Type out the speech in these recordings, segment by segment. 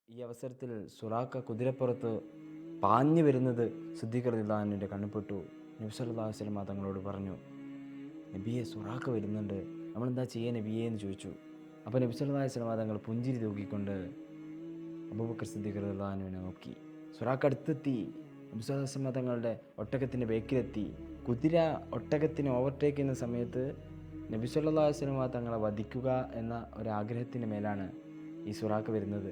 ഈ അവസരത്തിൽ സുറാക്ക കുതിരപ്പുറത്ത് പാഞ്ഞു വരുന്നത് സിദ്ദീഖ് റളിയല്ലാഹു അൻഹുവിൻ്റെ കണ്ണുപെട്ടു. നബി സല്ലല്ലാഹു അലൈഹി വസല്ലം തങ്ങളോട് പറഞ്ഞു, നബിയെ സുറാക്ക വരുന്നുണ്ട്, നമ്മളെന്താ ചെയ്യുക നബിയെ എന്ന് ചോദിച്ചു. അപ്പോൾ നബി സല്ലല്ലാഹു അലൈഹി വസല്ലം തങ്ങൾ പുഞ്ചിരി തൂക്കിക്കൊണ്ട് അബൂബക്കർ സിദ്ദീഖ് റളിയല്ലാഹു അൻഹുവിനെ നോക്കി. സുറാക്ക അടുത്തെത്തി. നബി സല്ലല്ലാഹു അലൈഹി വസല്ലം തങ്ങളുടെ ഒട്ടകത്തിൻ്റെ ബേക്കിലെത്തി. കുതിര ഒട്ടകത്തിന് ഓവർടേക്ക് ചെയ്യുന്ന സമയത്ത് നബി സല്ലല്ലാഹു അലൈഹി വസല്ലം തങ്ങളെ വധിക്കുക എന്ന ഒരാഗ്രഹത്തിൻ്റെ മേലാണ് ഈ സുറാക്ക വരുന്നത്.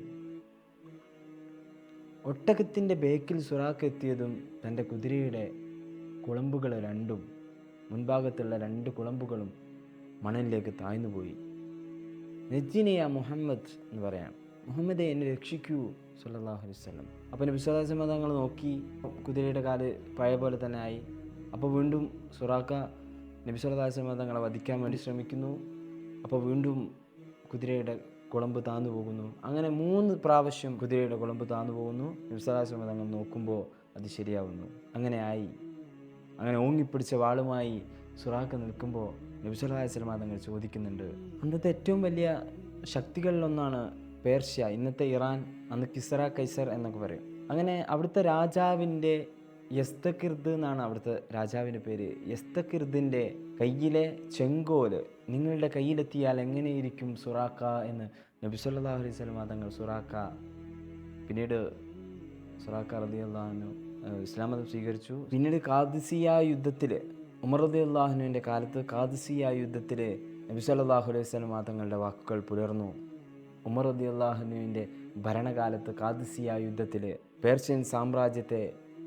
ഒട്ടകത്തിൻ്റെ ബേക്കിൽ സുറാക്ക എത്തിയതും തൻ്റെ കുതിരയുടെ കുളമ്പുകൾ രണ്ടും, മുൻഭാഗത്തുള്ള രണ്ട് കുളമ്പുകളും മണലിലേക്ക് താഴ്ന്നുപോയി. നജ്ജിനിയ മുഹമ്മദ് എന്ന് പറയാം, മുഹമ്മദെ എന്നെ രക്ഷിക്കൂ സല്ലല്ലാഹു അലൈഹി വസല്ലം. അപ്പോൾ നബി സല്ലല്ലാഹു അലൈഹി വസല്ലം തങ്ങൾ നോക്കി, കുതിരയുടെ കാല് പഴയ പോലെ തന്നെ ആയി. അപ്പോൾ വീണ്ടും സുറാക്ക നബി സല്ലല്ലാഹു അലൈഹി വസല്ലം തങ്ങളെ വധിക്കാൻ വേണ്ടി ശ്രമിക്കുന്നു. അപ്പോൾ വീണ്ടും കുതിരയുടെ കുളമ്പ് താന്നു പോകുന്നു. അങ്ങനെ 3 പ്രാവശ്യം കുതിരയുടെ കുളമ്പ് താന്നു പോകുന്നു. നബി സല്ലല്ലാഹു അലൈഹി വസല്ലം തങ്ങൾ നോക്കുമ്പോൾ അത് ശരിയാവുന്നു. അങ്ങനെ ഓങ്ങിപ്പിടിച്ച വാളുമായി സുറാക്ക നിൽക്കുമ്പോൾ നബി സല്ലല്ലാഹു അലൈഹി വസല്ലം തങ്ങൾ ചോദിക്കുന്നുണ്ട്, അന്നത്തെ ഏറ്റവും വലിയ ശക്തികളിലൊന്നാണ് പേർഷ്യ, ഇന്നത്തെ ഇറാൻ, അന്ന് കിസ്ര കൈസർ എന്നൊക്കെ പറയും. അങ്ങനെ അവിടുത്തെ രാജാവിൻ്റെ യസ്തകിർദ് എന്നാണ് അവിടുത്തെ രാജാവിൻ്റെ പേര്. യസ്തകിർദിൻ്റെ കയ്യിലെ ചെങ്കോല് നിങ്ങളുടെ കയ്യിലെത്തിയാൽ എങ്ങനെയിരിക്കും സുറാക്ക എന്ന് നബി സല്ലല്ലാഹു അലൈഹി വസല്ലം തങ്ങൾ പിന്നീട് സുറാക്ക റളിയല്ലാഹു അൻഹു ഇസ്ലാം മതം സ്വീകരിച്ചു. പിന്നീട് ഖാദിസിയ യുദ്ധത്തിൽ, ഉമർ റളിയല്ലാഹു അൻഹുവിൻ്റെ കാലത്ത് ഖാദിസിയ യുദ്ധത്തിൽ നബി സല്ലല്ലാഹു അലൈഹി വസല്ലം തങ്ങളുടെ വാക്കുകൾ പുലർന്നു. ഉമർ റളിയല്ലാഹു അൻഹുവിൻ്റെ ഭരണകാലത്ത് ഖാദിസിയ യുദ്ധത്തിൽ പേർഷ്യൻ സാമ്രാജ്യത്തെ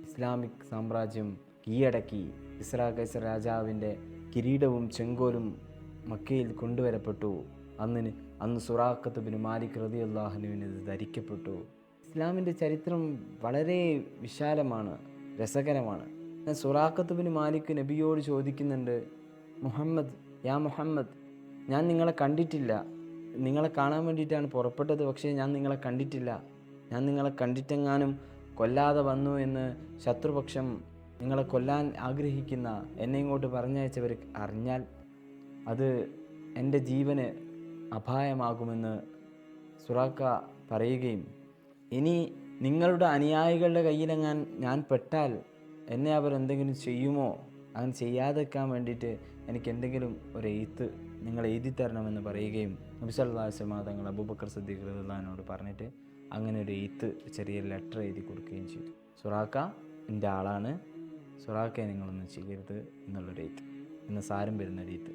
ഇസ്ലാമിക് സാമ്രാജ്യം കീഴടക്കി. കിസ്ര കൈസർ രാജാവിൻ്റെ കിരീടവും ചെങ്കോലും മക്കയിൽ കൊണ്ടുവരപ്പെട്ടു. അന്ന് സുറാഖത്ത് ബിൻ മാലിക് റളിയല്ലാഹു അൻഹുവിന് ഇത് ധരിക്കപ്പെട്ടു. ഇസ്ലാമിൻ്റെ ചരിത്രം വളരെ വിശാലമാണ്, രസകരമാണ്. സുറാഖത്ത് ബിൻ മാലിക് നബിയോട് ചോദിക്കുന്നുണ്ട്, മുഹമ്മദ്, യാ മുഹമ്മദ്, ഞാൻ നിങ്ങളെ കണ്ടിട്ടില്ല, നിങ്ങളെ കാണാൻ വേണ്ടിയിട്ടാണ് പുറപ്പെട്ടത്, പക്ഷേ ഞാൻ നിങ്ങളെ കണ്ടിട്ടില്ല. ഞാൻ നിങ്ങളെ കണ്ടിട്ടെങ്ങാനും കൊല്ലാതെ വന്നു എന്ന് ശത്രുപക്ഷം, നിങ്ങളെ കൊല്ലാൻ ആഗ്രഹിക്കുന്ന എന്നെ ഇങ്ങോട്ട് പറഞ്ഞയച്ചവർ അറിഞ്ഞാൽ അത് എൻ്റെ ജീവന് അപായമാകുമെന്ന് സുറാക്ക പറയുകയും, ഇനി നിങ്ങളുടെ അനുയായികളുടെ കയ്യിലെങ്ങാൻ ഞാൻ പെട്ടാൽ എന്നെ അവർ എന്തെങ്കിലും ചെയ്യുമോ, അങ്ങനെ ചെയ്യാതെക്കാൻ വേണ്ടിയിട്ട് എനിക്ക് എന്തെങ്കിലും ഒരു എഴുത്ത് നിങ്ങൾ എഴുതി തരണമെന്ന് പറയുകയും നബി സല്ലല്ലാഹു അലൈഹി വസല്ലം തങ്ങൾ അബൂബക്കർ സിദ്ദീഖ് റളിയല്ലാഹു അൻഹുവിനോട് പറഞ്ഞിട്ട് അങ്ങനെ ഒരു എഴുത്ത്, ചെറിയൊരു ലെറ്റർ എഴുതി കൊടുക്കുകയും ചെയ്തു. സുറാക്ക എൻ്റെ ആളാണ്, സുറാക്കയെ നിങ്ങളൊന്നും ചെയ്യരുത് എന്നുള്ളൊരു എഴുത്ത്, എന്ന സാരം വരുന്നൊരു എഴുത്ത്.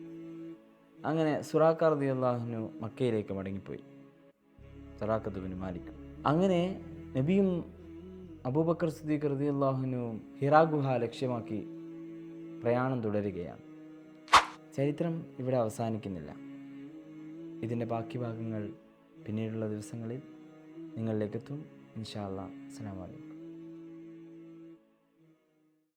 അങ്ങനെ സുറാക്ക റളിയല്ലാഹു അൻഹു മക്കയിലേക്ക് മടങ്ങിപ്പോയി, സുറാഖത്ത് ബിൻ മാലിക്. അങ്ങനെ നബിയും അബൂബക്കർ സിദ്ദീഖ് റളിയല്ലാഹു അൻഹുവും ഹിറാ ഗുഹ ലക്ഷ്യമാക്കി പ്രയാണം തുടരുകയാണ്. ചരിത്രം ഇവിടെ അവസാനിക്കുന്നില്ല. ഇതിൻ്റെ ബാക്കി ഭാഗങ്ങൾ പിന്നീടുള്ള ദിവസങ്ങളിൽ നിങ്ങളിലേക്കെത്തും ഇൻഷാ അല്ലാഹ്. അസ്സലാമു അലൈക്കും.